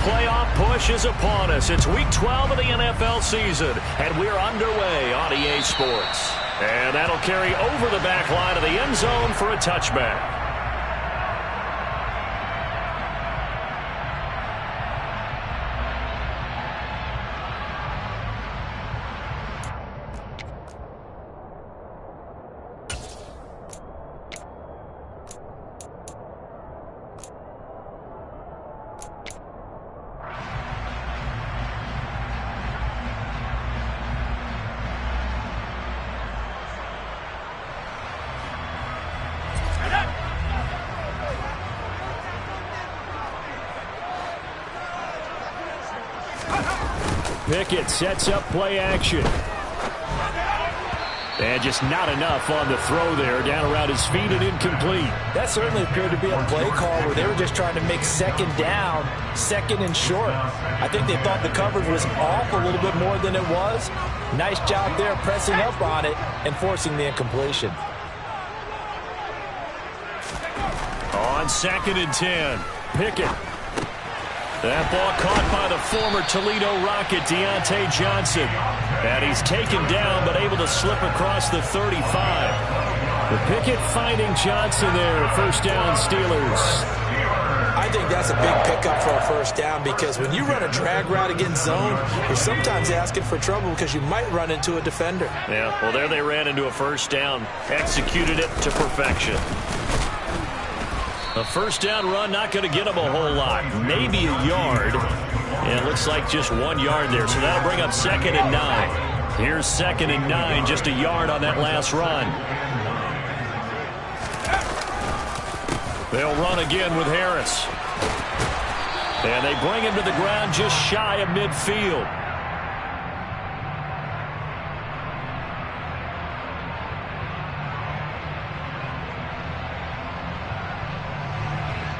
playoff push is upon us. It's Week 12 of the NFL season, and we're underway on EA Sports. And that'll carry over the back line of the end zone for a touchback. Pickett sets up play action. And just not enough on the throw there. Down around his feet and incomplete. That certainly appeared to be a play call where they were just trying to make second down, second and short. I think they thought the coverage was off a little bit more than it was. Nice job there pressing up on it and forcing the incompletion. On 2nd and 10, Pickett. That ball caught by the former Toledo Rocket, Deontay Johnson. And he's taken down, but able to slip across the 35. The Pickett finding Johnson there. First down, Steelers. I think that's a big pickup for a first down because when you run a drag route against zone, you're sometimes asking for trouble because you might run into a defender. Yeah, well, there they ran into a first down. Executed it to perfection. A first down run, not going to get him a whole lot. Maybe a yard. And it looks like just 1 yard there. So that'll bring up 2nd and 9. Here's 2nd and 9, just a yard on that last run. They'll run again with Harris. And they bring him to the ground just shy of midfield.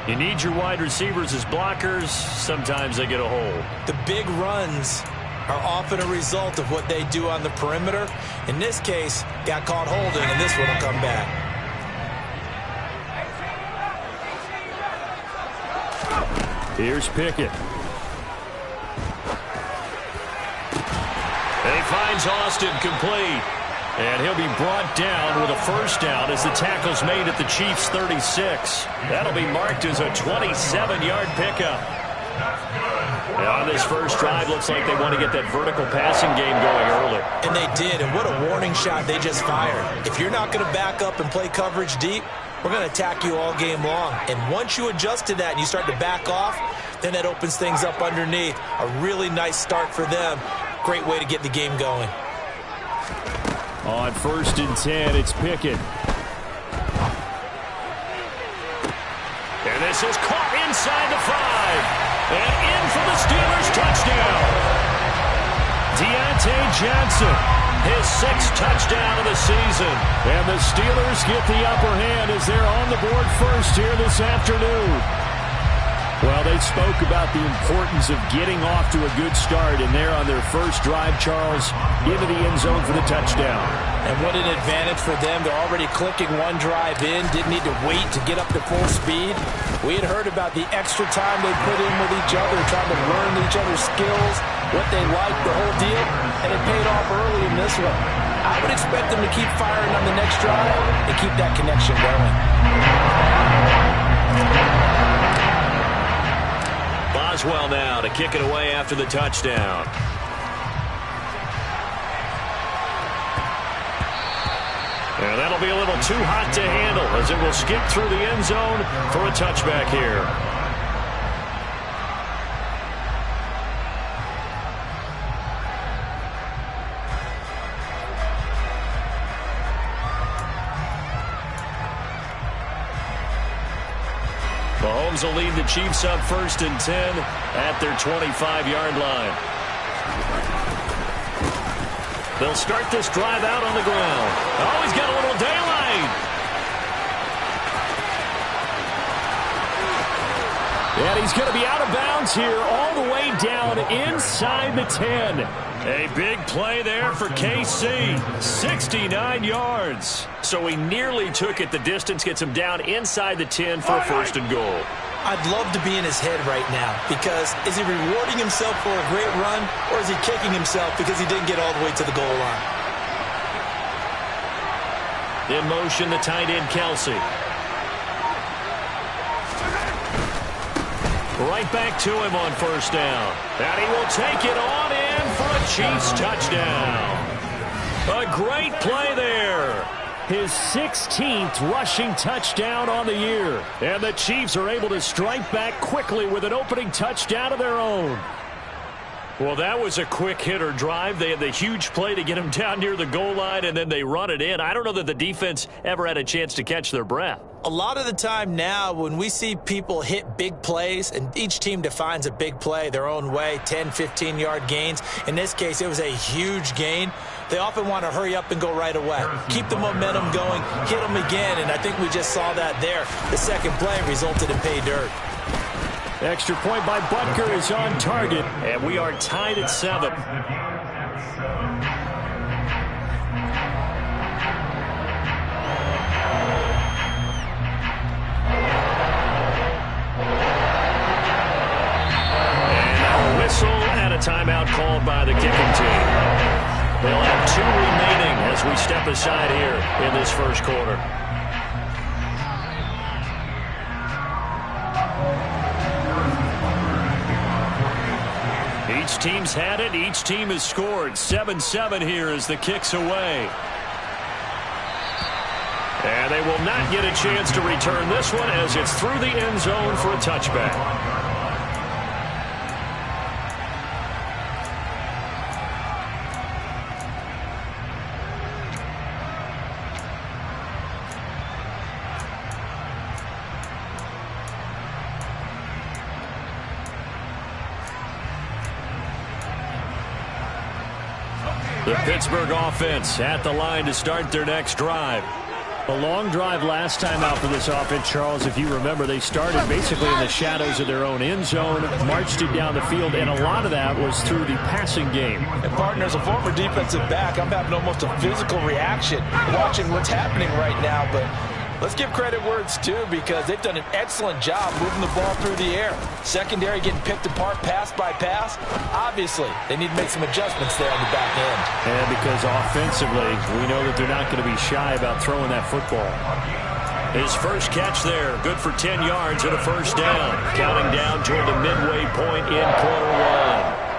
You need your wide receivers as blockers. Sometimes they get a hole. The big runs are often a result of what they do on the perimeter. In this case, got caught holding, and this one will come back. Here's Pickett. And he finds Austin complete. And he'll be brought down with a first down as the tackle's made at the Chiefs' 36. That'll be marked as a 27-yard pickup. And on this first drive, looks like they want to get that vertical passing game going early. And they did, and what a warning shot they just fired. If you're not going to back up and play coverage deep, we're going to attack you all game long. And once you adjust to that and you start to back off, then that opens things up underneath. A really nice start for them. Great way to get the game going. On 1st and 10, it's Pickett. And this is caught inside the 5. And in for the Steelers touchdown. Deontay Johnson, his 6th touchdown of the season. And the Steelers get the upper hand as they're on the board first here this afternoon. Well, they spoke about the importance of getting off to a good start, and they're on their first drive, Charles, into the end zone for the touchdown. And what an advantage for them. They're already clicking one drive in, didn't need to wait to get up to full speed. We had heard about the extra time they put in with each other, trying to learn each other's skills, what they liked, the whole deal, and it paid off early in this one. I would expect them to keep firing on the next drive and keep that connection going. Boswell now to kick it away after the touchdown. And that'll be a little too hot to handle as it will skip through the end zone for a touchback here. Mahomes will lead the Chiefs up 1st and 10 at their 25-yard line. They'll start this drive out on the ground. Oh, he's got a little daylight. And he's going to be out of bounds here all the way down inside the 10. A big play there for KC. 69 yards. So he nearly took it the distance, gets him down inside the 10 for a 1st and goal. I'd love to be in his head right now, because is he rewarding himself for a great run, or is he kicking himself because he didn't get all the way to the goal line? In motion, the tight end, Kelsey. Right back to him on first down. And he will take it on in for a Chiefs touchdown. A great play there. His 16th rushing touchdown on the year. And the Chiefs are able to strike back quickly with an opening touchdown of their own. Well, that was a quick hitter drive. They had the huge play to get him down near the goal line, and then they run it in. I don't know that the defense ever had a chance to catch their breath. A lot of the time now, when we see people hit big plays, and each team defines a big play their own way, 10, 15-yard gains. In this case, it was a huge gain. They often want to hurry up and go right away. Keep the momentum going, hit them again, and I think we just saw that there. The second play resulted in pay dirt. Extra point by Butker is on target, and we are tied at 7. And a whistle and a timeout called by the kicking team. They'll have 2 remaining as we step aside here in this first quarter. Each team's had it. Each team has scored. 7-7 here as the kick's away. And they will not get a chance to return this one as it's through the end zone for a touchback. The Pittsburgh offense at the line to start their next drive. A long drive last time out for this offense, Charles. If you remember, they started basically in the shadows of their own end zone, marched it down the field, and a lot of that was through the passing game. And, partner, as a former defensive back, I'm having almost a physical reaction watching what's happening right now. But let's give credit where it's due, because they've done an excellent job moving the ball through the air. Secondary getting picked apart pass by pass. Obviously, they need to make some adjustments there on the back end. And because offensively, we know that they're not going to be shy about throwing that football. His first catch there, good for 10 yards and a first down. Counting down toward the midway point in quarter one.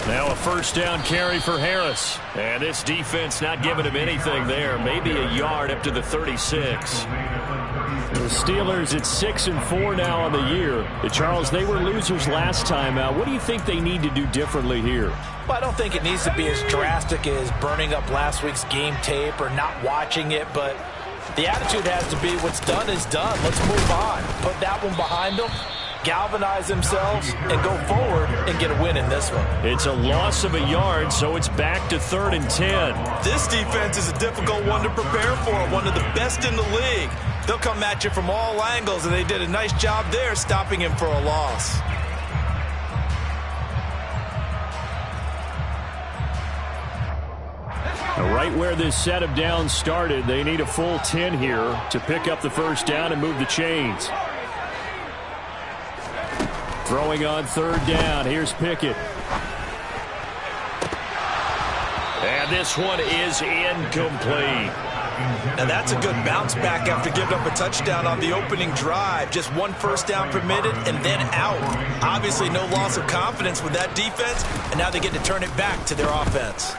Now a first down carry for Harris. And this defense not giving him anything there. Maybe a yard up to the 36. The Steelers at 6-4 now on the year. Charles, they were losers last time out. What do you think they need to do differently here? Well, I don't think it needs to be as drastic as burning up last week's game tape or not watching it, but the attitude has to be what's done is done. Let's move on. Put that one behind them, galvanize themselves, and go forward and get a win in this one. It's a loss of a yard, so it's back to 3rd and 10. This defense is a difficult one to prepare for, one of the best in the league. They'll come at you from all angles, and they did a nice job there stopping him for a loss. Right where this set of downs started, they need a full 10 here to pick up the first down and move the chains. Throwing on 3rd down. Here's Pickett. And this one is incomplete. Now that's a good bounce back after giving up a touchdown on the opening drive. Just 1 first down permitted and then out. Obviously no loss of confidence with that defense, and now they get to turn it back to their offense.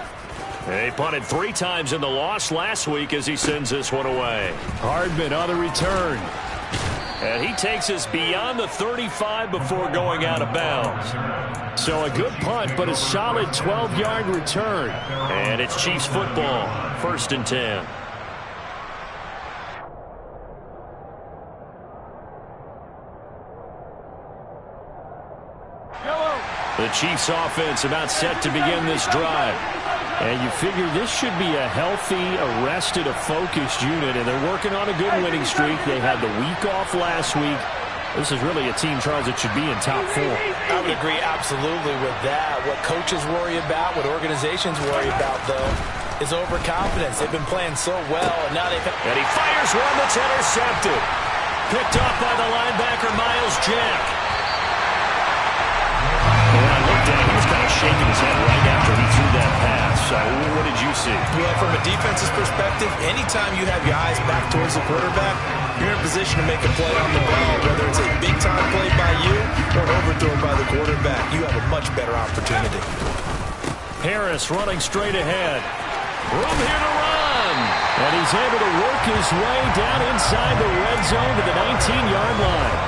They punted 3 times in the loss last week as he sends this one away. Hardman on the return. And he takes us beyond the 35 before going out of bounds. So a good punt, but a solid 12-yard return. And it's Chiefs football, 1st and 10. The Chiefs offense about set to begin this drive. And you figure this should be a healthy, arrested, a focused unit, and they're working on a good winning streak. They had the week off last week. This is really a team, Charles, that should be in top 4. I would agree absolutely with that. What coaches worry about, what organizations worry about, though, is overconfidence. They've been playing so well, and now they've... And he fires one that's intercepted. Picked off by the linebacker, Myles Jack. When I looked at it, he was kind of shaking his head right after he threw that pass. So what did you see? Well, from a defense's perspective, anytime you have your eyes back towards the quarterback, you're in a position to make a play on the ball, whether it's a big-time play by you or an overthrow by the quarterback. You have a much better opportunity. Harris running straight ahead. Room here to run. And he's able to work his way down inside the red zone to the 19-yard line.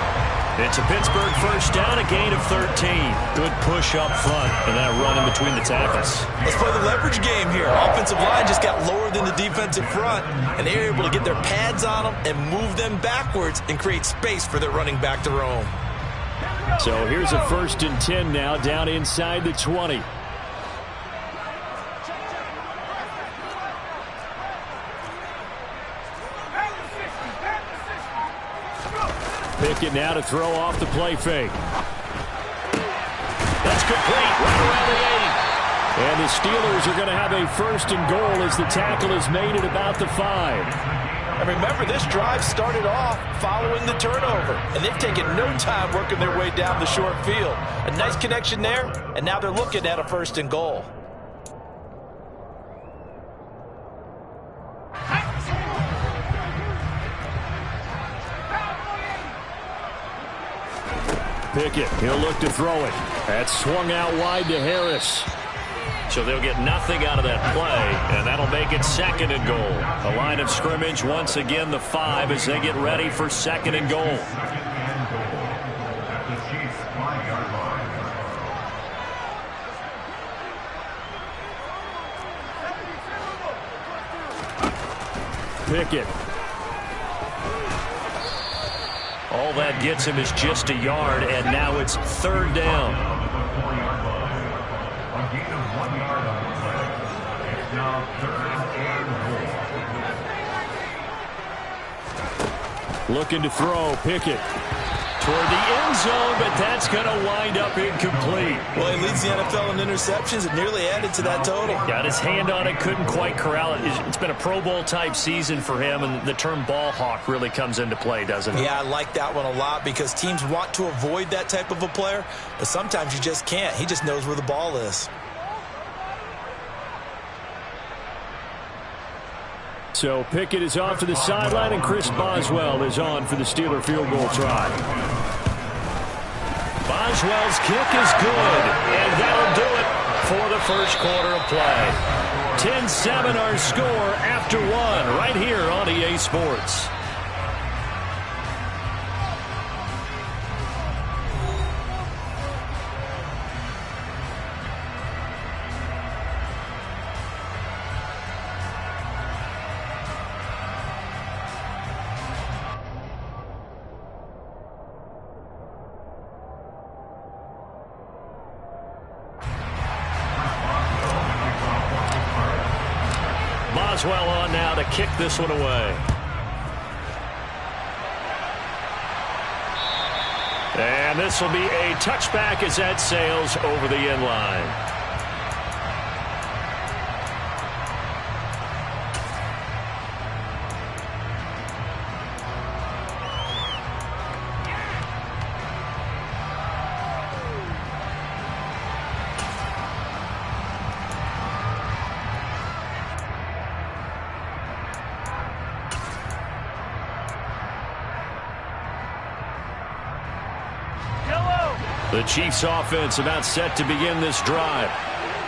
It's a Pittsburgh first down, a gain of 13. Good push up front and that run in between the tackles. Let's play the leverage game here. Offensive line just got lower than the defensive front, and they were able to get their pads on them and move them backwards and create space for their running back to roam. So here's a 1st and 10 now, down inside the 20. Pickett now to throw off the play fake. That's complete, right around the 8. And the Steelers are going to have a 1st and goal as the tackle is made at about the 5. And remember, this drive started off following the turnover, and they've taken no time working their way down the short field. A nice connection there, and now they're looking at a 1st and goal. Pickett, he'll look to throw it. That's swung out wide to Harris. So they'll get nothing out of that play, and that'll make it 2nd and goal. The line of scrimmage, once again, the 5 as they get ready for 2nd and goal. Pickett. All that gets him is just a yard, and now it's 3rd down. A gain of 1 yard on the play. It's now 3rd and goal. Looking to throw, Pickett. Toward the end zone, but that's going to wind up incomplete. Well, he leads the NFL in interceptions and nearly added to that total. Got his hand on it, couldn't quite corral it. It's been a Pro Bowl-type season for him, and the term ball hawk really comes into play, doesn't it? Yeah, I like that one a lot because teams want to avoid that type of a player, but sometimes you just can't. He just knows where the ball is. So Pickett is off to the sideline, and Chris Boswell is on for the Steeler field goal try. Boswell's kick is good, and that'll do it for the first quarter of play. 10-7 our score after 1 right here on EA Sports. Boswell on now to kick this one away. And this will be a touchback as that sails over the end line. The Chiefs offense about set to begin this drive.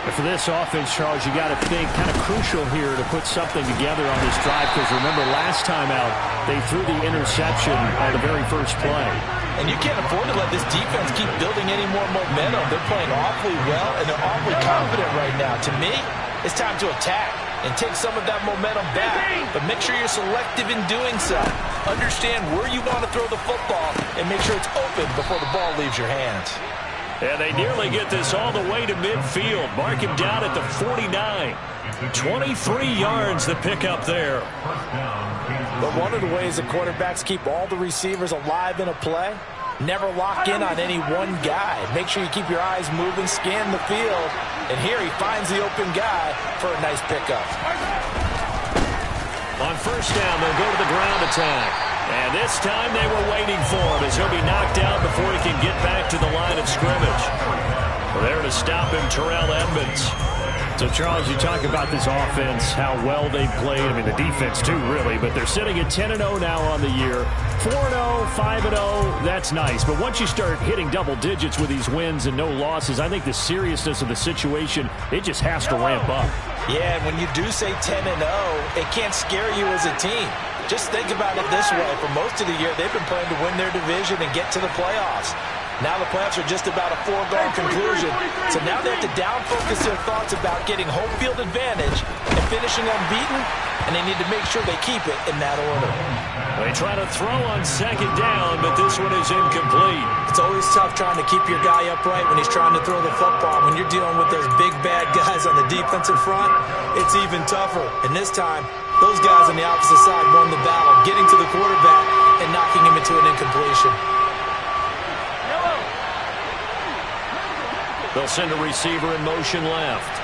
And for this offense, Charles, you got to think kind of crucial here to put something together on this drive, because remember last time out they threw the interception on the very first play. And you can't afford to let this defense keep building any more momentum. They're playing awfully well, and they're awfully confident right now. To me, it's time to attack and take some of that momentum back. But make sure you're selective in doing so. Understand where you want to throw the football and make sure it's open before the ball leaves your hands. And they nearly get this all the way to midfield. Mark him down at the 49. 23 yards to pick up there. But one of the ways the quarterbacks keep all the receivers alive in a play Never lock in on any one guy. Make sure you keep your eyes moving, scan the field. And here he finds the open guy for a nice pickup. On first down, they'll go to the ground attack. And this time they were waiting for him as he'll be knocked out before he can get back to the line of scrimmage. Well, there to stop him, Terrell Edmunds. So, Charles, you talk about this offense, how well they've played. I mean, the defense, too, really. But they're sitting at 10-0 now on the year. 4-0, 5-0, that's nice. But once you start hitting double digits with these wins and no losses, I think the seriousness of the situation, it just has to ramp up. Yeah, and when you do say 10-0, it can't scare you as a team. Just think about it this way. For most of the year, they've been playing to win their division and get to the playoffs. Now the playoffs are just about a foregone conclusion. So now they have to down-focus their thoughts about getting home field advantage and finishing unbeaten, and they need to make sure they keep it in that order. They try to throw on second down, but this one is incomplete. It's always tough trying to keep your guy upright when he's trying to throw the football. When you're dealing with those big, bad guys on the defensive front, it's even tougher. And this time, those guys on the opposite side won the battle, getting to the quarterback and knocking him into an incompletion. They'll send a receiver in motion left.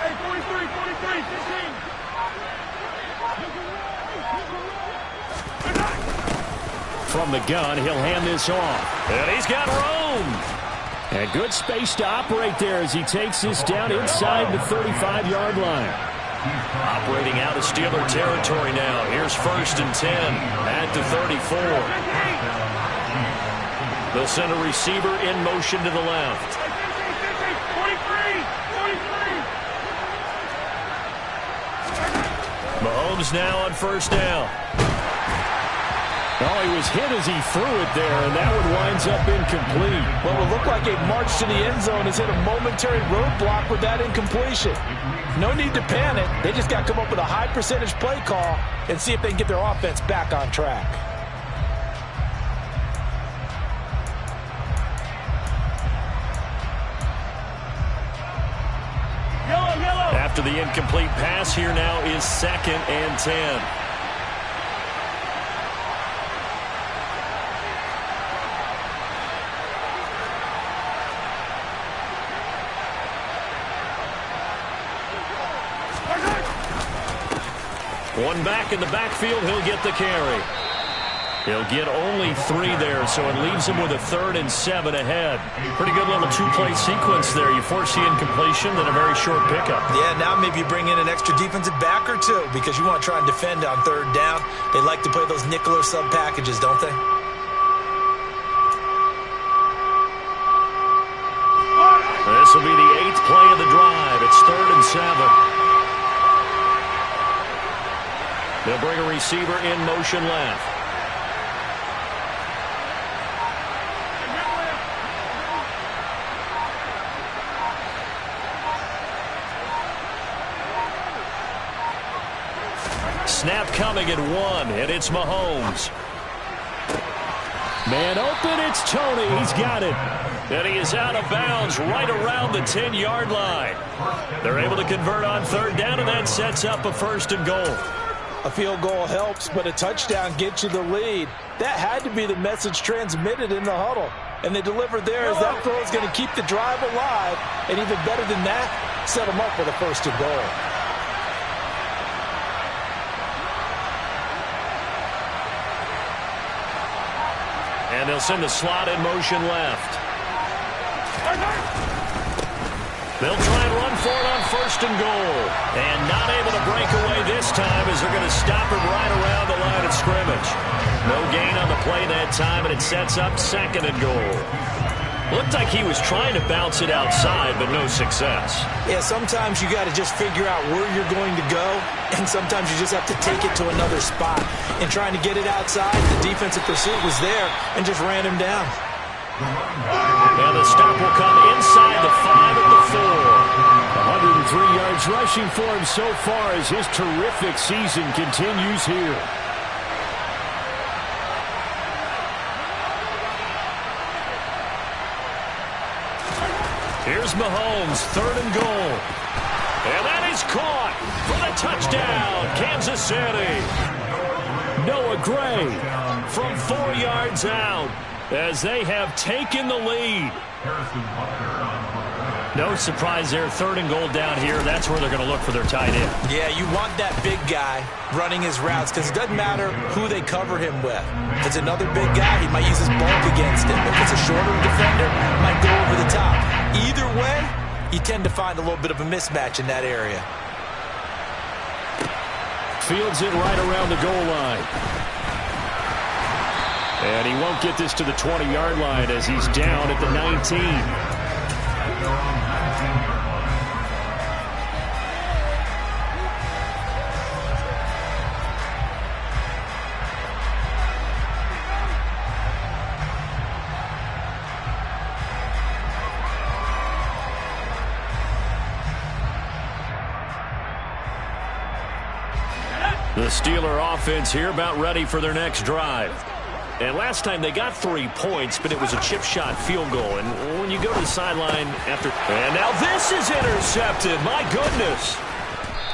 Hey, 43, 15. From the gun, he'll hand this off. And he's got room. And good space to operate there as he takes this down inside the 35-yard line. Operating out of Steeler territory now. Here's 1st and 10 at the 34. They'll send a receiver in motion to the left. 43. Mahomes now on first down. Oh, he was hit as he threw it there, and that one winds up incomplete. What would look like a march to the end zone has hit a momentary roadblock with that incompletion. No need to panic. They just got to come up with a high percentage play call and see if they can get their offense back on track. After the incomplete pass, here now is 2nd and 10. One back in the backfield, he'll get the carry. He'll get only 3 there, so it leaves him with a 3rd and 7 ahead. Pretty good little 2-play sequence there. You force the incompletion, then a very short pickup. Yeah, now maybe you bring in an extra defensive back or two because you want to try and defend on 3rd down. They like to play those nickel or sub packages, don't they? This will be the 8th play of the drive. It's 3rd and 7. They'll bring a receiver in motion left. Snap coming at 1, and it's Mahomes. Man open, it's Tony. He's got it. And he is out of bounds right around the 10-yard line. They're able to convert on 3rd down, and that sets up a 1st and goal. A field goal helps, but a touchdown gets you the lead. That had to be the message transmitted in the huddle. And they delivered there as that throw is going to keep the drive alive. And even better than that, set them up with a 1st and goal. And they'll send the slot in motion left. They'll try and run for it on 1st and goal. And not able to break away this time as they're going to stop him right around the line of scrimmage. No gain on the play that time, and it sets up 2nd and goal. Looked like he was trying to bounce it outside, but no success. Yeah, sometimes you got to just figure out where you're going to go, and sometimes you just have to take it to another spot. And trying to get it outside, the defensive pursuit was there and just ran him down. And the stop will come inside the 5 at the 4. 103 yards rushing for him so far as his terrific season continues here. Here's Mahomes, 3rd and goal. And that is caught for the touchdown, Kansas City. Noah Gray from 4 yards out as they have taken the lead. No surprise there, 3rd and goal down here. That's where they're going to look for their tight end. Yeah, you want that big guy running his routes because it doesn't matter who they cover him with. If it's another big guy, he might use his bulk against him. If it's a shorter defender, he might go over the top. Either way, you tend to find a little bit of a mismatch in that area. Fields it right around the goal line. And he won't get this to the 20-yard line as he's down at the 19. The Steeler offense here about ready for their next drive. And last time they got 3 points, but it was a chip shot field goal. And when you go to the sideline after... And now this is intercepted. My goodness.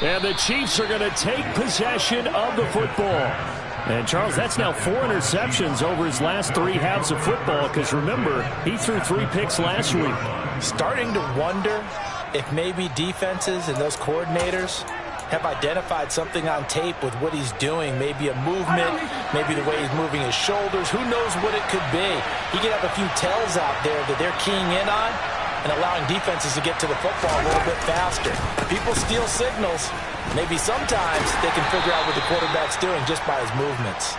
And the Chiefs are going to take possession of the football. And, Charles, that's now 4 interceptions over his last 3 halves of football. Because, remember, he threw 3 picks last week. Starting to wonder if maybe defenses and those coordinators have identified something on tape with what he's doing. Maybe a movement, maybe the way he's moving his shoulders. Who knows what it could be? He could have a few tells out there that they're keying in on and allowing defenses to get to the football a little bit faster. People steal signals. Maybe sometimes they can figure out what the quarterback's doing just by his movements.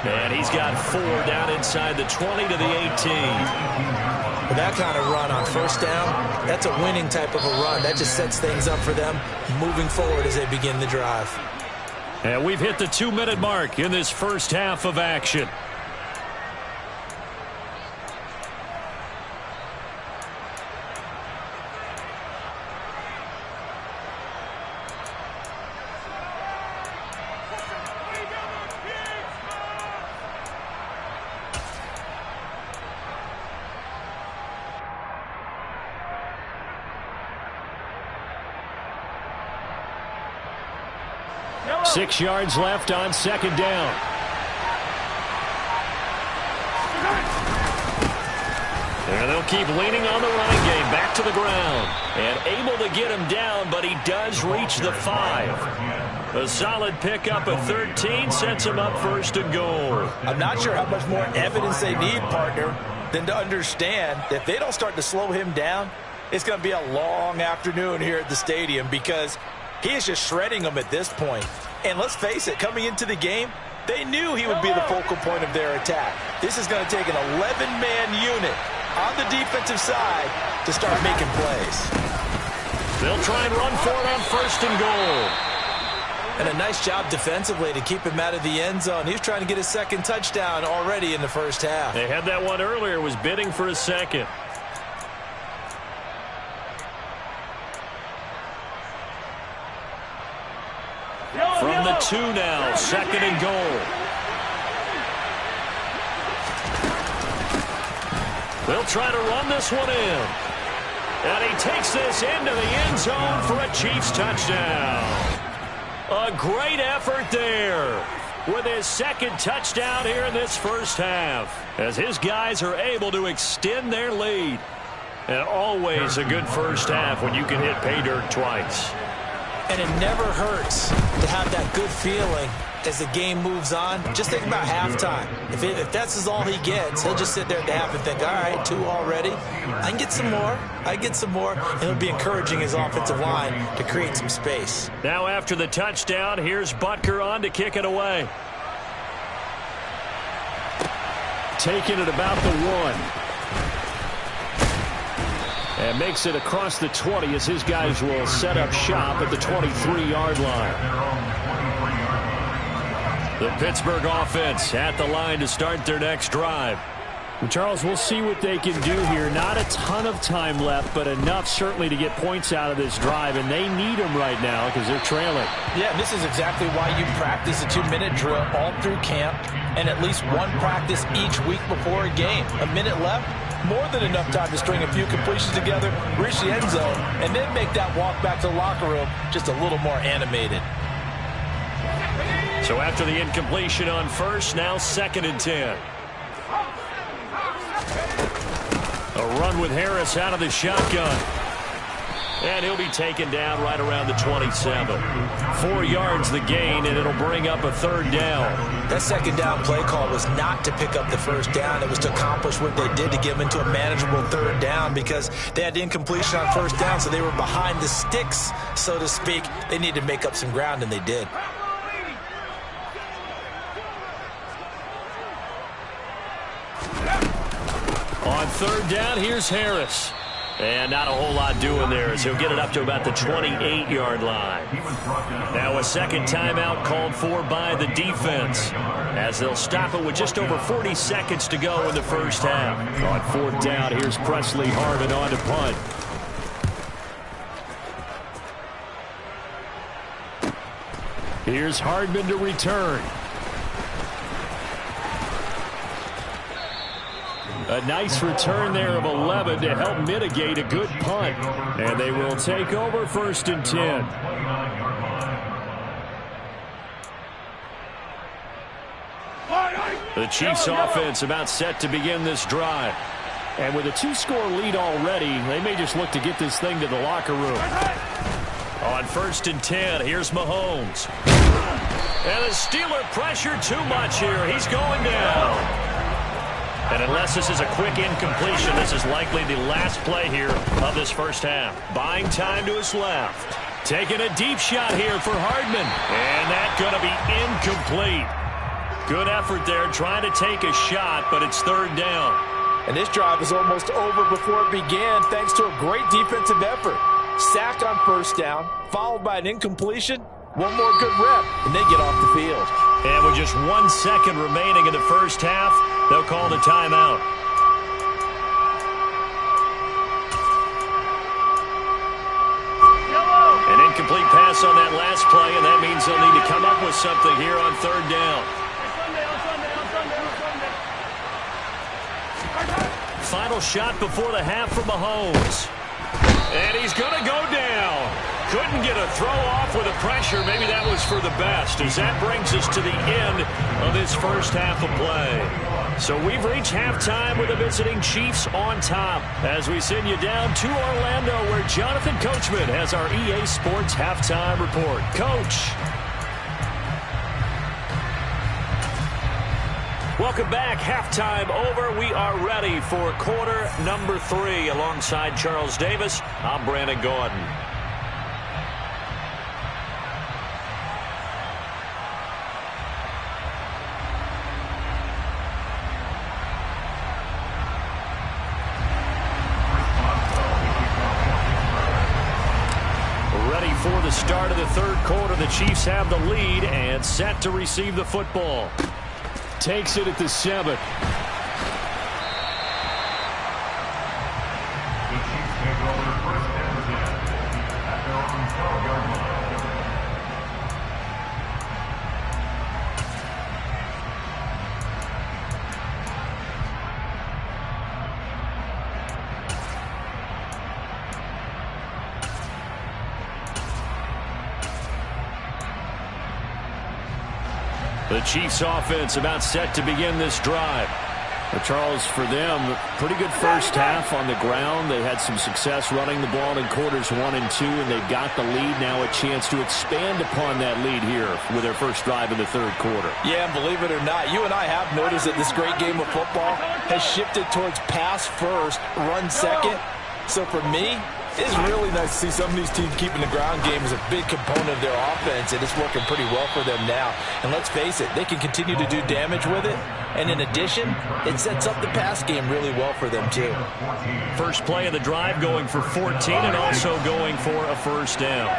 And he's got 4 down inside the 20 to the 18. With that kind of run on 1st down, that's a winning type of a run. That just sets things up for them moving forward as they begin the drive. And we've hit the 2-minute mark in this first half of action. No. 6 yards left on 2nd down. And they'll keep leaning on the running game. Back to the ground. And able to get him down, but he does reach the 5. A solid pickup of 13 sets him up 1st and goal. I'm not sure how much more evidence they need, partner, than to understand that if they don't start to slow him down, it's going to be a long afternoon here at the stadium because he is just shredding them at this point. And let's face it, coming into the game, they knew he would be the focal point of their attack. This is going to take an 11-man unit on the defensive side to start making plays. They'll try and run for it on 1st and goal. And a nice job defensively to keep him out of the end zone. He was trying to get his 2nd touchdown already in the 1st half. They had that one earlier, was bidding for his 2nd. From the 2 now, 2nd and goal. They'll try to run this one in. And he takes this into the end zone for a Chiefs touchdown. A great effort there with his 2nd touchdown here in this first half as his guys are able to extend their lead. And always a good first half when you can hit pay dirt twice. And it never hurts to have that good feeling as the game moves on. Just think about halftime. If that's all he gets, he'll just sit there at the half and think, all right, 2 already. I can get some more. I get some more. And he'll be encouraging his offensive line to create some space. Now after the touchdown, here's Butker on to kick it away. Taking it about the 1. And makes it across the 20 as his guys will set up shop at the 23-yard line. The Pittsburgh offense at the line to start their next drive. Well, Charles, we'll see what they can do here. Not a ton of time left, but enough certainly to get points out of this drive, and they need them right now because they're trailing. Yeah, and this is exactly why you practice a 2-minute drill all through camp and at least one practice each week before a game. A minute left, more than enough time to string a few completions together, reach the end zone, and then make that walk back to the locker room just a little more animated. So after the incompletion on first, now 2nd and 10. A run with Harris out of the shotgun. And he'll be taken down right around the 27. 4 yards the gain, and it'll bring up a 3rd down. That 2nd down play call was not to pick up the 1st down. It was to accomplish what they did to get them into a manageable 3rd down because they had incompletion on 1st down, so they were behind the sticks, so to speak. They needed to make up some ground, and they did. On 3rd down, here's Harris. And not a whole lot doing there as he'll get it up to about the 28-yard line. Now a 2nd timeout called for by the defense as they'll stop it with just over 40 seconds to go in the 1st half. On 4th down, here's Presley Harvin on to punt. Here's Hardman to return. A nice return there of 11 to help mitigate a good punt. And they will take over 1st and 10. The Chiefs offense about set to begin this drive. And with a 2-score lead already, they may just look to get this thing to the locker room. On 1st and 10, here's Mahomes. And the Steeler pressure too much here. He's going down. And unless this is a quick incompletion, this is likely the last play here of this 1st half. Buying time to his left. Taking a deep shot here for Hardman. And that's going to be incomplete. Good effort there trying to take a shot, but it's 3rd down. And this drive is almost over before it began thanks to a great defensive effort. Sack on 1st down, followed by an incompletion. One more good rep, and they get off the field. And with just 1 second remaining in the 1st half, they'll call the timeout. An incomplete pass on that last play, and that means they'll need to come up with something here on 3rd down. Final shot before the half for Mahomes. And he's going to go down. Couldn't get a throw off with the pressure. Maybe that was for the best, as that brings us to the end of this 1st half of play. So we've reached halftime with the visiting Chiefs on top as we send you down to Orlando where Jonathan Coachman has our EA Sports halftime report. Coach. Welcome back. Halftime over. We are ready for quarter number 3. Alongside Charles Davis, I'm Brandon Gordon. Ready for the start of the 3rd quarter. The Chiefs have the lead and set to receive the football. Takes it at the 7. The Chiefs take over 1st and 10 at their own 12-yard line. The Chiefs offense about set to begin this drive. Well, Charles, for them, pretty good 1st half on the ground. They had some success running the ball in quarters 1 and 2, and they've got the lead. Now a chance to expand upon that lead here with their 1st drive in the 3rd quarter. Yeah, and believe it or not, you and I have noticed that this great game of football has shifted towards pass first, run second. So for me, it's really nice to see some of these teams keeping the ground game as a big component of their offense, and it's working pretty well for them now. And let's face it, they can continue to do damage with it. And in addition, it sets up the pass game really well for them, too. First play of the drive going for 14 and also going for a 1st down.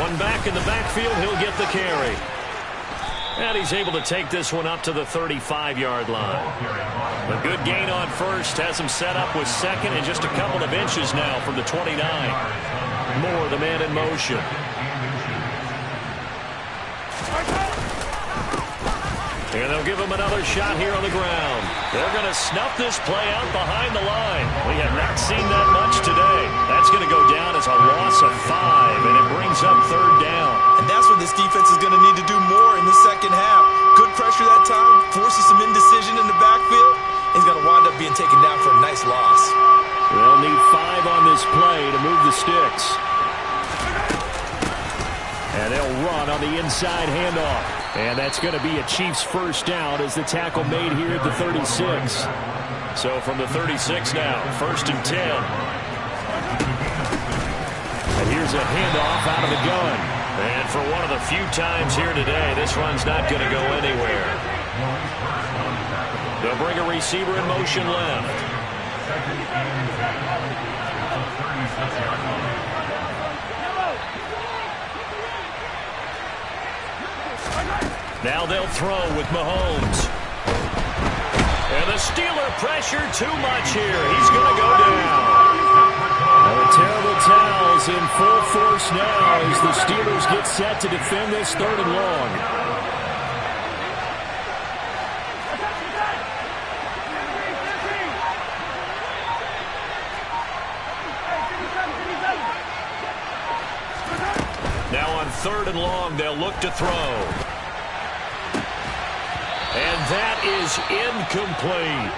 One back in the backfield, he'll get the carry. And he's able to take this one up to the 35-yard line. A good gain on first has him set up with second and just a couple of inches now from the 29. Moore, the man in motion. And they'll give him another shot here on the ground. They're going to snuff this play out behind the line. We have not seen that much today. That's going to go down as a loss of 5, and it brings up third down. And that's what this defense is going to need to do more in the second half. Good pressure that time, forces some indecision in the backfield. He's going to wind up being taken down for a nice loss. They'll need 5 on this play to move the sticks. And they'll run on the inside handoff. And that's going to be a Chiefs first down as the tackle made here at the 36. So from the 36 now, 1st and 10. And here's a handoff out of the gun. And for one of the few times here today, this run's not going to go anywhere. They'll bring a receiver in motion left. Now they'll throw with Mahomes. And the Steeler pressure too much here. He's going to go down. Now the terrible towels in full force now as the Steelers get set to defend this 3rd and long. Now on 3rd and long, they'll look to throw. And that is incomplete.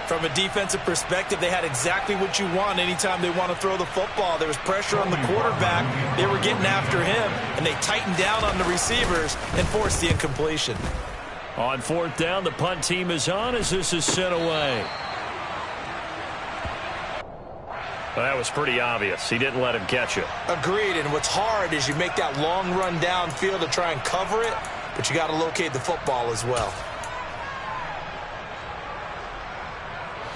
From a defensive perspective, they had exactly what you want anytime they want to throw the football. There was pressure on the quarterback. They were getting after him, and they tightened down on the receivers and forced the incompletion. On 4th down, the punt team is on as this is sent away. Well, that was pretty obvious. He didn't let him catch it. Agreed, and what's hard is you make that long run downfield to try and cover it, but you got to locate the football as well.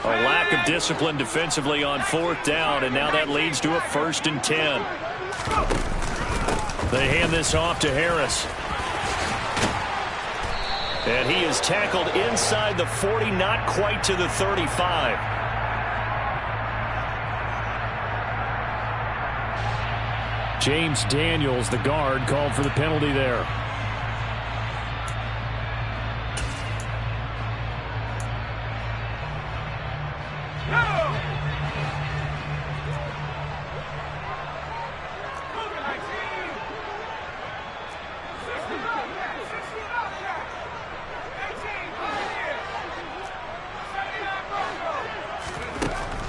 A lack of discipline defensively on 4th down, and now that leads to a 1st and 10. They hand this off to Harris. And he is tackled inside the 40, not quite to the 35. James Daniels, the guard, called for the penalty there.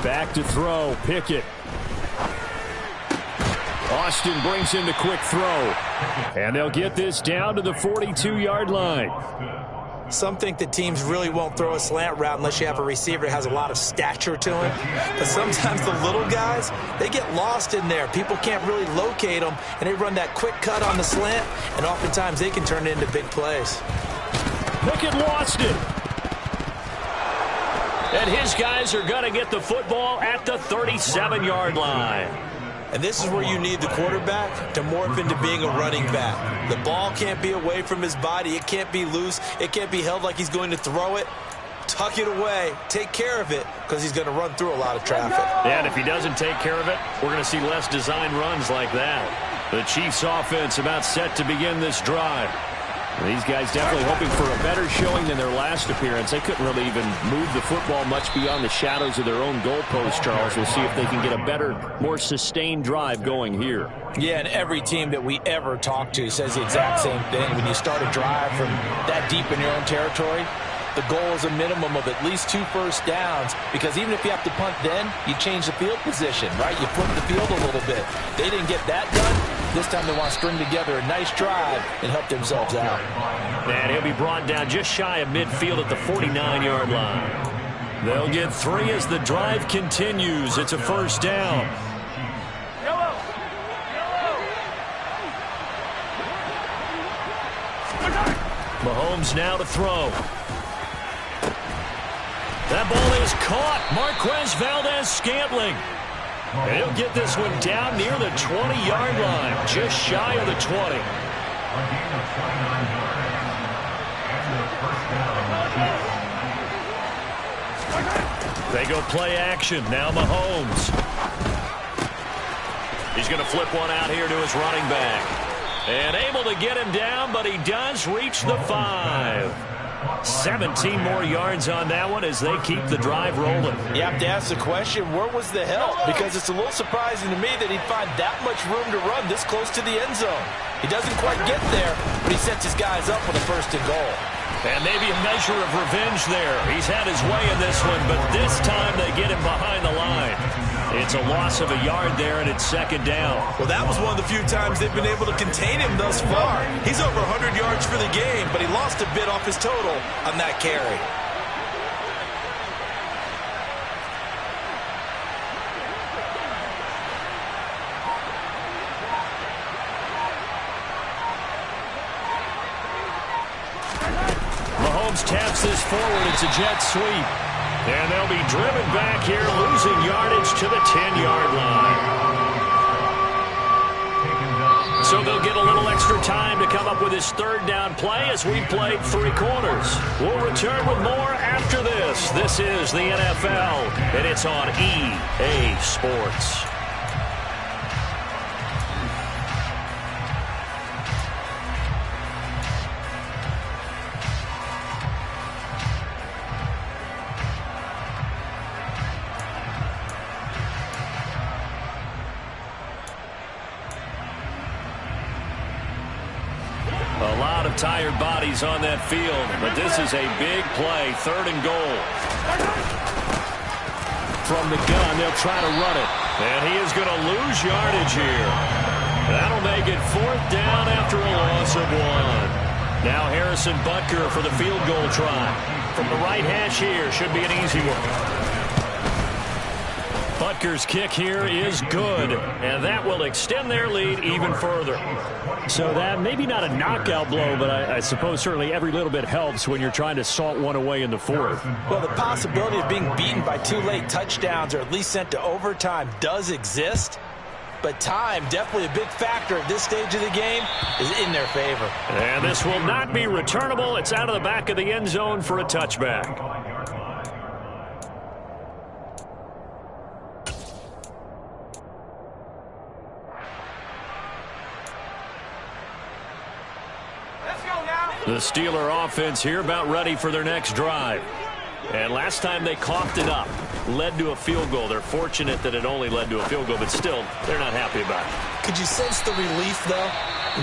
Back to throw, Pickett. Austin brings in the quick throw. And they'll get this down to the 42-yard line. Some think that teams really won't throw a slant route unless you have a receiver that has a lot of stature to him. But sometimes the little guys, they get lost in there. People can't really locate them, and they run that quick cut on the slant, and oftentimes they can turn it into big plays. Pickett lost it. And his guys are going to get the football at the 37-yard line. And this is where you need the quarterback to morph into being a running back. The ball can't be away from his body. It can't be loose. It can't be held like he's going to throw it. Tuck it away. Take care of it because he's going to run through a lot of traffic. Yeah, and if he doesn't take care of it, we're going to see less design runs like that. The Chiefs offense about set to begin this drive. These guys definitely hoping for a better showing than their last appearance. They couldn't really even move the football much beyond the shadows of their own goalpost, Charles. We'll see if they can get a better, more sustained drive going here. Yeah, and every team that we ever talk to says the exact same thing. When you start a drive from that deep in your own territory, the goal is a minimum of at least 2 first downs, because even if you have to punt then, you change the field position, right? You flip the field a little bit. They didn't get that done. This time they want to string together a nice drive and help themselves out. And he'll be brought down just shy of midfield at the 49-yard line. They'll get 3 as the drive continues. It's a first down. Mahomes now to throw. That ball is caught. Marquez Valdes-Scantling. And he'll get this one down near the 20-yard line, just shy of the 20. They go play action. Now Mahomes. He's going to flip one out here to his running back. And able to get him down, but he does reach the 5. 17 more yards on that one as they keep the drive rolling. You have to ask the question, where was the help? Because it's a little surprising to me that he'd find that much room to run this close to the end zone. He doesn't quite get there, but he sets his guys up with a 1st and goal. And maybe a measure of revenge there. He's had his way in this one, but this time they get him behind the line. It's a loss of a yard there, and it's 2nd down. Well, that was one of the few times they've been able to contain him thus far. He's over 100 yards for the game, but he lost a bit off his total on that carry. Mahomes taps this forward. It's a jet sweep. And they'll be driven back here, losing yardage to the 10-yard line. So they'll get a little extra time to come up with his 3rd down play as we played 3 quarters. We'll return with more after this. This is the NFL, and it's on EA Sports. A lot of tired bodies on that field, but this is a big play, 3rd and goal. From the gun, they'll try to run it. And he is going to lose yardage here. That'll make it 4th down after a loss of 1. Now Harrison Butker for the field goal try. From the right hash here, should be an easy one. Butker's kick here is good, and that will extend their lead even further. So that maybe not a knockout blow, but I suppose certainly every little bit helps when you're trying to salt one away in the 4th. Well, the possibility of being beaten by 2 late touchdowns or at least sent to overtime does exist, but time, definitely a big factor at this stage of the game, is in their favor. And this will not be returnable. It's out of the back of the end zone for a touchback. The Steeler offense here about ready for their next drive. And last time they coughed it up, led to a field goal. They're fortunate that it only led to a field goal, but still, they're not happy about it. Could you sense the relief, though,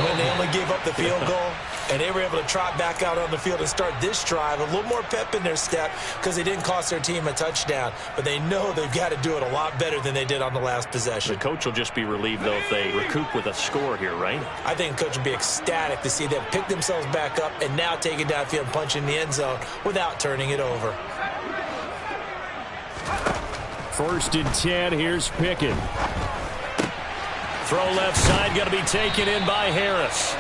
when they only gave up the field goal? And they were able to trot back out on the field and start this drive. A little more pep in their step because they didn't cost their team a touchdown. But they know they've got to do it a lot better than they did on the last possession. The coach will just be relieved, though, if they recoup with a score here, right? I think the coach would be ecstatic to see them pick themselves back up and now take it downfield and punch in the end zone without turning it over. 1st and 10, here's Pickett. Throw left side, going to be taken in by Harris.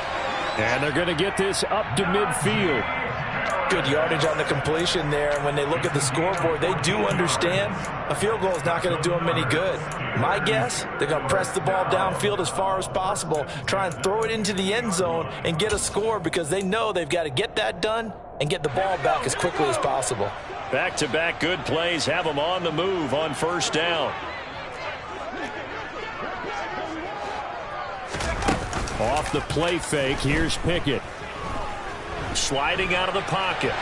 And they're going to get this up to midfield. Good yardage on the completion there. And when they look at the scoreboard, they do understand a field goal is not going to do them any good. My guess, they're going to press the ball downfield as far as possible, try and throw it into the end zone and get a score because they know they've got to get that done and get the ball back as quickly as possible. Back-to-back good plays have them on the move on 1st down. Off the play fake, here's Pickett. Sliding out of the pocket.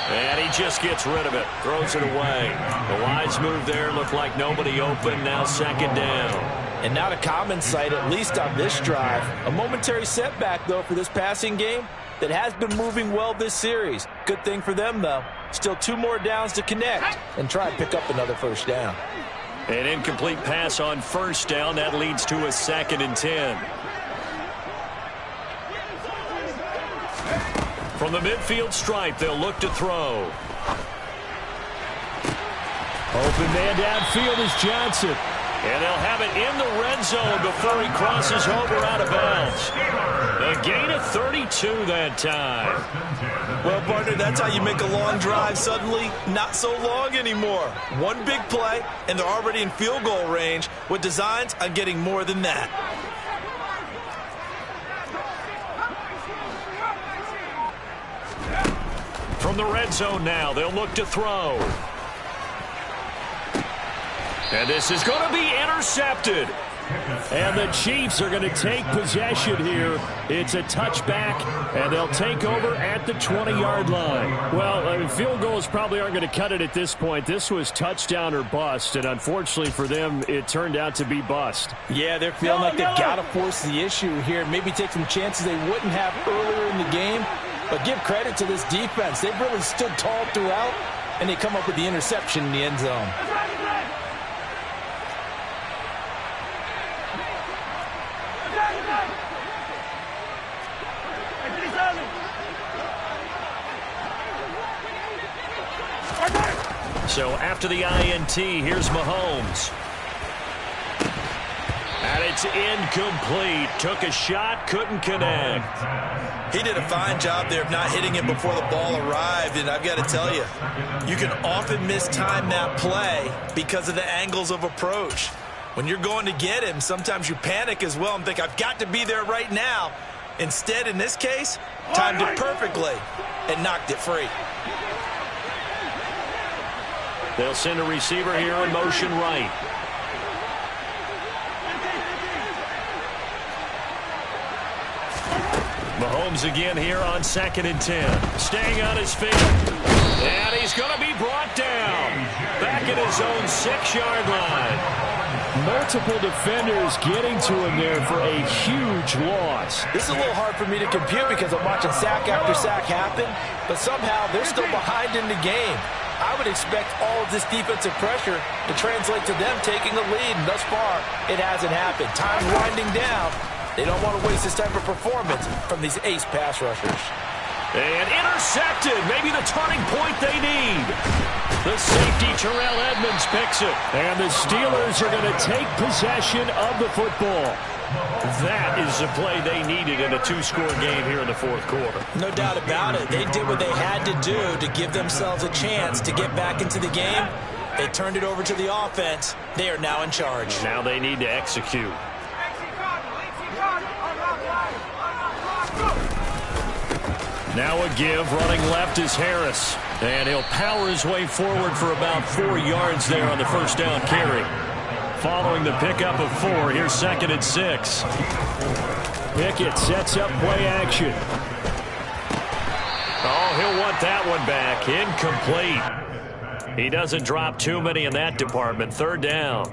And he just gets rid of it. Throws it away. The wise move there. Looked like nobody open. Now 2nd down. And not a common sight, at least on this drive. A momentary setback, though, for this passing game that has been moving well this series. Good thing for them, though. Still 2 more downs to connect and try and pick up another 1st down. An incomplete pass on 1st down. That leads to a 2nd and 10. From the midfield stripe, they'll look to throw. Open man downfield is Johnson. And they'll have it in the red zone before he crosses over out of bounds. A gain of 32 that time. Well, partner, that's how you make a long drive suddenly not so long anymore. One big play, and they're already in field goal range with designs on getting more than that. From the red zone now, they'll look to throw. And this is going to be intercepted. And the Chiefs are going to take possession here. It's a touchback, and they'll take over at the 20-yard line. Well, field goals probably aren't going to cut it at this point. This was touchdown or bust, and unfortunately for them, it turned out to be bust. Yeah, they're feeling like they've got to force the issue here. Maybe take some chances they wouldn't have earlier in the game. But give credit to this defense. They've really stood tall throughout, and they come up with the interception in the end zone. So after the INT, here's Mahomes. And it's incomplete. Took a shot, couldn't connect. He did a fine job there of not hitting it before the ball arrived, and I've got to tell you, you can often mistime that play because of the angles of approach. When you're going to get him, sometimes you panic as well and think, I've got to be there right now. Instead, in this case, timed it perfectly and knocked it free. They'll send a receiver here in motion right. Mahomes again here on 2nd and 10. Staying on his feet. And he's going to be brought down. Back at his own 6-yard line. Multiple defenders getting to him there for a huge loss. This is a little hard for me to compute because I'm watching sack after sack happen, but somehow they're still behind in the game. I would expect all of this defensive pressure to translate to them taking a lead, and thus far, it hasn't happened. Time's winding down. They don't want to waste this type of performance from these ace pass rushers. And intercepted. Maybe the turning point they need. The safety, Terrell Edmonds, picks it. And the Steelers are going to take possession of the football. That is the play they needed in a 2-score game here in the 4th quarter. No doubt about it. They did what they had to do to give themselves a chance to get back into the game. They turned it over to the offense. They are now in charge. Now they need to execute. Now a give, running left is Harris. And he'll power his way forward for about 4 yards there on the first down carry. Following the pickup of 4, here's 2nd and 6. Pickett sets up play action. Oh, he'll want that one back. Incomplete. He doesn't drop too many in that department. 3rd down.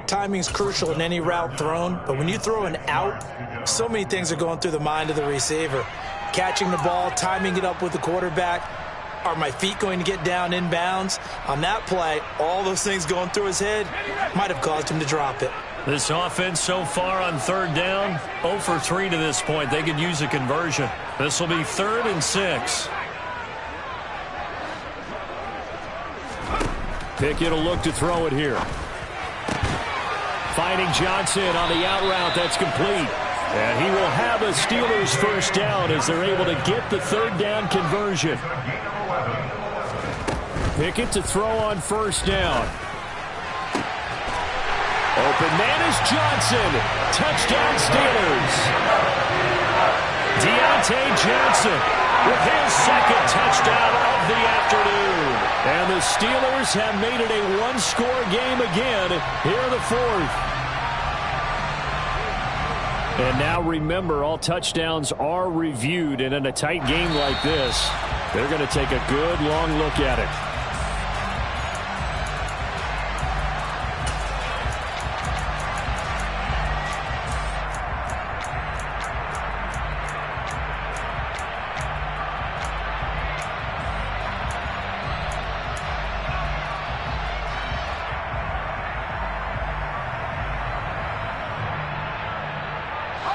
Timing's crucial in any route thrown, but when you throw an out, so many things are going through the mind of the receiver. Catching the ball, timing it up with the quarterback. Are my feet going to get down inbounds? On that play, all those things going through his head might have caused him to drop it. This offense so far on 3rd down, 0 for 3 to this point. They could use a conversion. This will be 3rd and 6. Pickett will look to throw it here. Finding Johnson on the out route. That's complete. And he will have a Steelers first down as they're able to get the 3rd down conversion. Pickett to throw on 1st down. Open man is Johnson. Touchdown Steelers. Deontay Johnson with his 2nd touchdown of the afternoon. And the Steelers have made it a 1-score game again here in the 4th. And now remember, all touchdowns are reviewed, and in a tight game like this, they're going to take a good long look at it.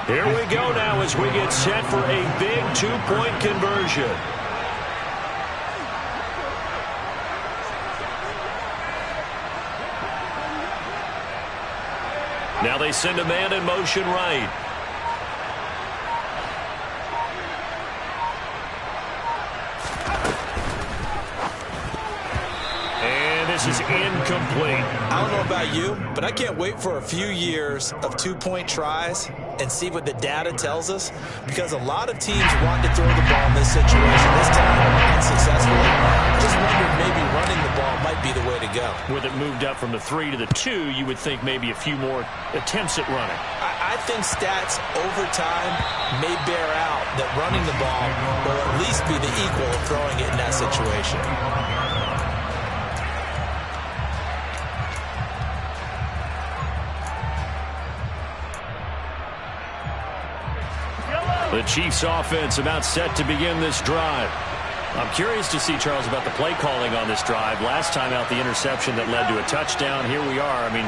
Here we go now as we get set for a big 2-point conversion. Now they send a man in motion right. And this is incomplete. I don't know about you, but I can't wait for a few years of two-point tries and see what the data tells us, because a lot of teams want to throw the ball in this situation. This time, unsuccessfully. Just wondered maybe running the ball might be the way to go. With it moved up from the 3 to the 2, you would think maybe a few more attempts at running. I think stats over time may bear out that running the ball will at least be the equal of throwing it in that situation. The Chiefs offense about set to begin this drive. I'm curious to see, Charles, about the play calling on this drive. Last time out, the interception that led to a touchdown. Here we are. I mean,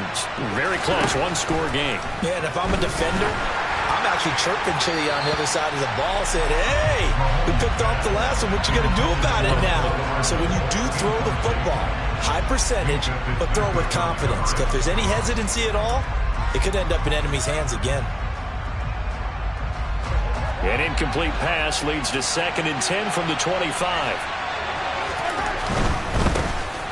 very close, one-score game. Yeah, and if I'm a defender, I'm actually chirping Chili on the other side of the ball, saying, hey, we picked off the last one. What you going to do about it now? So when you do throw the football, high percentage, but throw with confidence. If there's any hesitancy at all, it could end up in enemy's hands again. An incomplete pass leads to 2nd and 10 from the 25.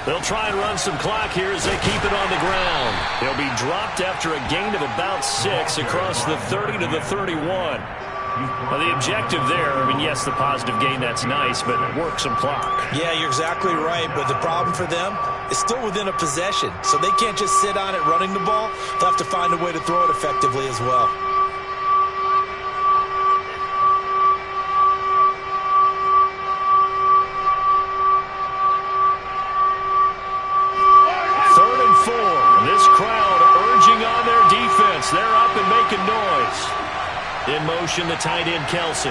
They'll try and run some clock here as they keep it on the ground. They'll be dropped after a gain of about 6 across the 30 to the 31. Now, the objective there, I mean, yes, the positive gain, that's nice, but work some clock. Yeah, you're exactly right, but the problem for them is still within a possession, so they can't just sit on it running the ball. They'll have to find a way to throw it effectively as well. They're up and making noise. In motion, the tight end, Kelsey.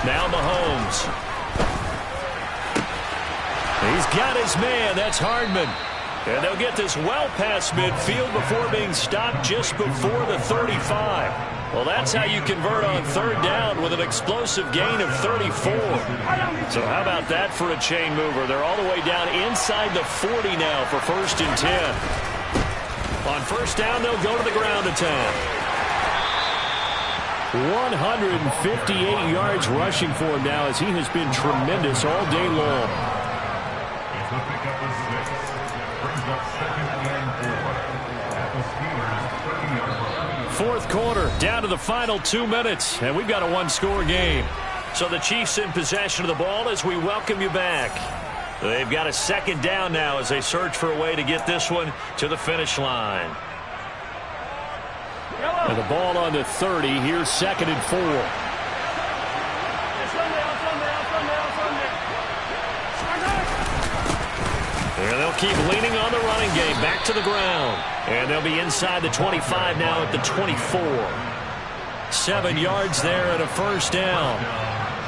Now Mahomes. He's got his man. That's Hardman. And they'll get this well past midfield before being stopped just before the 35. Well, that's how you convert on 3rd down with an explosive gain of 34. So how about that for a chain mover? They're all the way down inside the 40 now for 1st and 10. On 1st down, they'll go to the ground attack. 158 yards rushing for him now as he has been tremendous all day long. It's a pickup of 6. Brings up 2nd and 4 at the Steelers' 30-yard line. 4th quarter, down to the final 2 minutes, and we've got a one-score game. So the Chiefs in possession of the ball as we welcome you back. They've got a 2nd down now as they search for a way to get this one to the finish line. And the ball on the 30, here's 2nd and 4. And they'll keep leaning on the running game, back to the ground. And they'll be inside the 25 now at the 24. 7 yards there and a 1st down.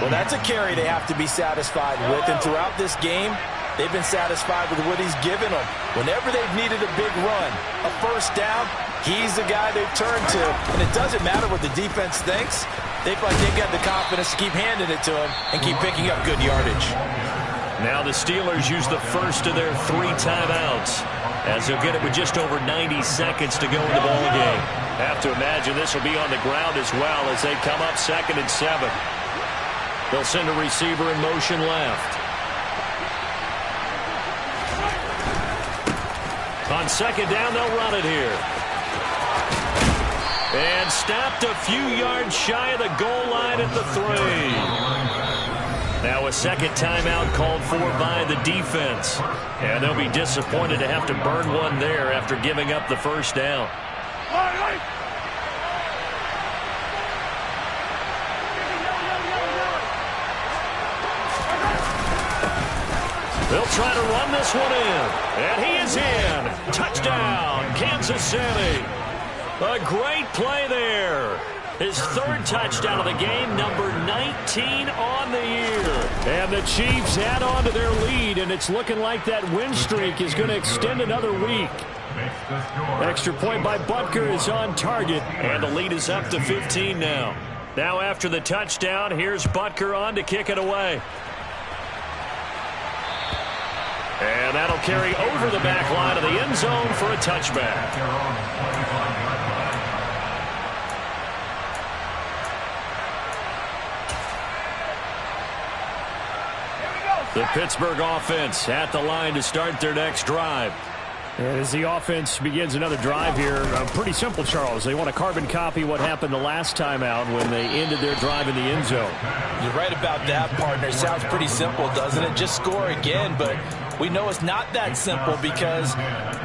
Well, that's a carry they have to be satisfied with. And throughout this game, they've been satisfied with what he's given them. Whenever they've needed a big run, a 1st down, he's the guy they've turned to. And it doesn't matter what the defense thinks. They feel like they've got the confidence to keep handing it to him and keep picking up good yardage. Now the Steelers use the first of their 3 timeouts as they'll get it with just over 90 seconds to go in the ball game. Have to imagine this will be on the ground as well as they come up 2nd and 7. They'll send a receiver in motion left. On 2nd down, they'll run it here. And stopped a few yards shy of the goal line at the 3. Now a 2nd timeout called for by the defense. And they'll be disappointed to have to burn one there after giving up the 1st down. They'll try to run this one in. And he is in. Touchdown, Kansas City. A great play there. His 3rd touchdown of the game, number 19 on the year. And the Chiefs add on to their lead, and it's looking like that win streak is going to extend another week. Extra point by Butker is on target, and the lead is up to 15 now. Now after the touchdown, here's Butker on to kick it away. And that'll carry over the back line of the end zone for a touchback. The Pittsburgh offense at the line to start their next drive. And as the offense begins another drive here, pretty simple, Charles. They want to carbon copy what happened the last time out when they ended their drive in the end zone. You're right about that, partner. Sounds pretty simple, doesn't it? Just score again, but we know it's not that simple because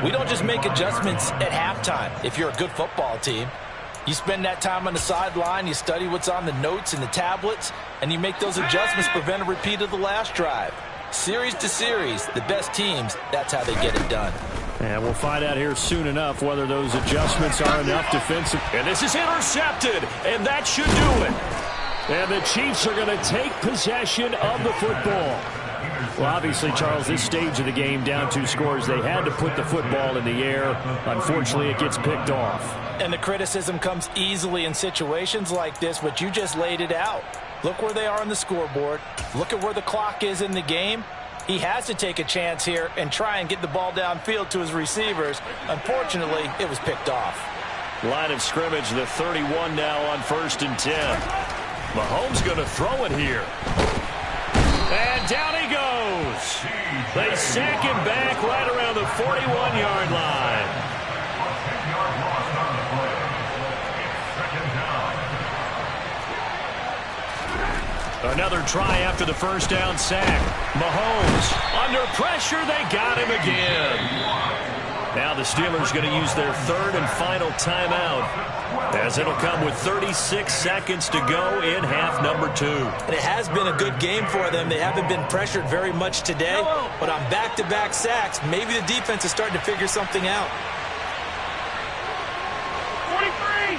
we don't just make adjustments at halftime. If you're a good football team, you spend that time on the sideline, you study what's on the notes and the tablets, and you make those adjustments to prevent a repeat of the last drive. Series to series, the best teams, that's how they get it done. And we'll find out here soon enough whether those adjustments are enough defensive. And this is intercepted, and that should do it. And the Chiefs are going to take possession of the football. Well, obviously, Charles, this stage of the game, down 2 scores, they had to put the football in the air. Unfortunately, it gets picked off. And the criticism comes easily in situations like this, but you just laid it out. Look where they are on the scoreboard. Look at where the clock is in the game. He has to take a chance here and try and get the ball downfield to his receivers. Unfortunately, it was picked off. Line of scrimmage, the 31 now on 1st and 10. Mahomes going to throw it here. And down he goes. They sack him back right around the 41-yard line. Another try after the first down sack. Mahomes under pressure. They got him again. Now the Steelers going to use their 3rd and final timeout, as it'll come with 36 seconds to go in half number 2. And it has been a good game for them. They haven't been pressured very much today, but on back-to-back sacks, maybe the defense is starting to figure something out. 43!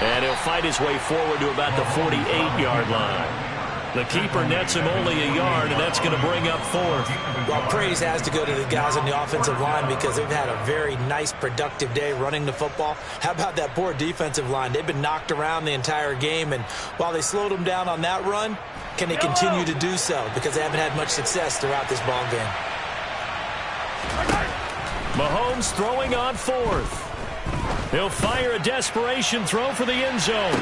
And he'll fight his way forward to about the 48-yard line. The keeper nets him only a yard, and that's going to bring up 4th. Well, praise has to go to the guys on the offensive line because they've had a very nice, productive day running the football. How about that poor defensive line? They've been knocked around the entire game, and while they slowed them down on that run, can they continue to do so? Because they haven't had much success throughout this ball game. Mahomes throwing on 4th. He'll fire a desperation throw for the end zone.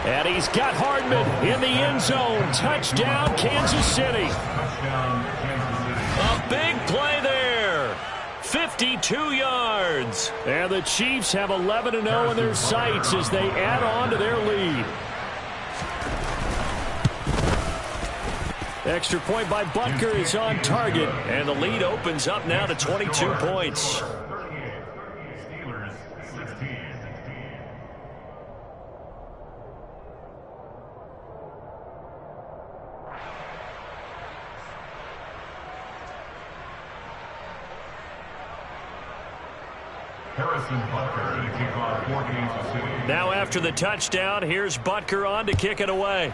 And he's got Hardman in the end zone. Touchdown, Kansas City. A big play there. 52 yards. And the Chiefs have 11-0 in their sights as they add on to their lead. Extra point by Butker is on target. And the lead opens up now to 22 points. Now after the touchdown, here's Butker on to kick it away.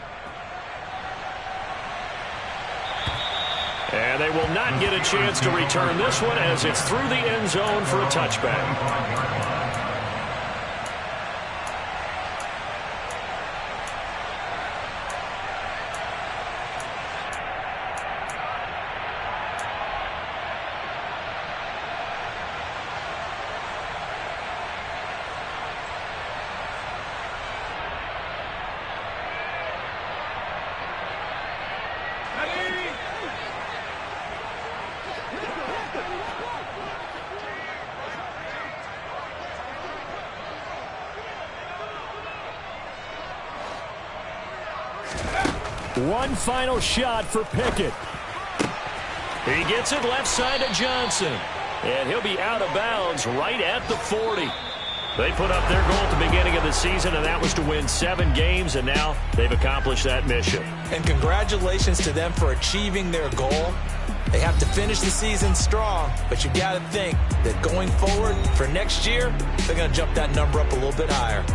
And they will not get a chance to return this one as it's through the end zone for a touchback. One final shot for Pickett. He gets it left side to Johnson. And he'll be out of bounds right at the 40. They put up their goal at the beginning of the season, and that was to win 7 games, and now they've accomplished that mission. And congratulations to them for achieving their goal. They have to finish the season strong, but you got to think that going forward for next year, they're going to jump that number up a little bit higher.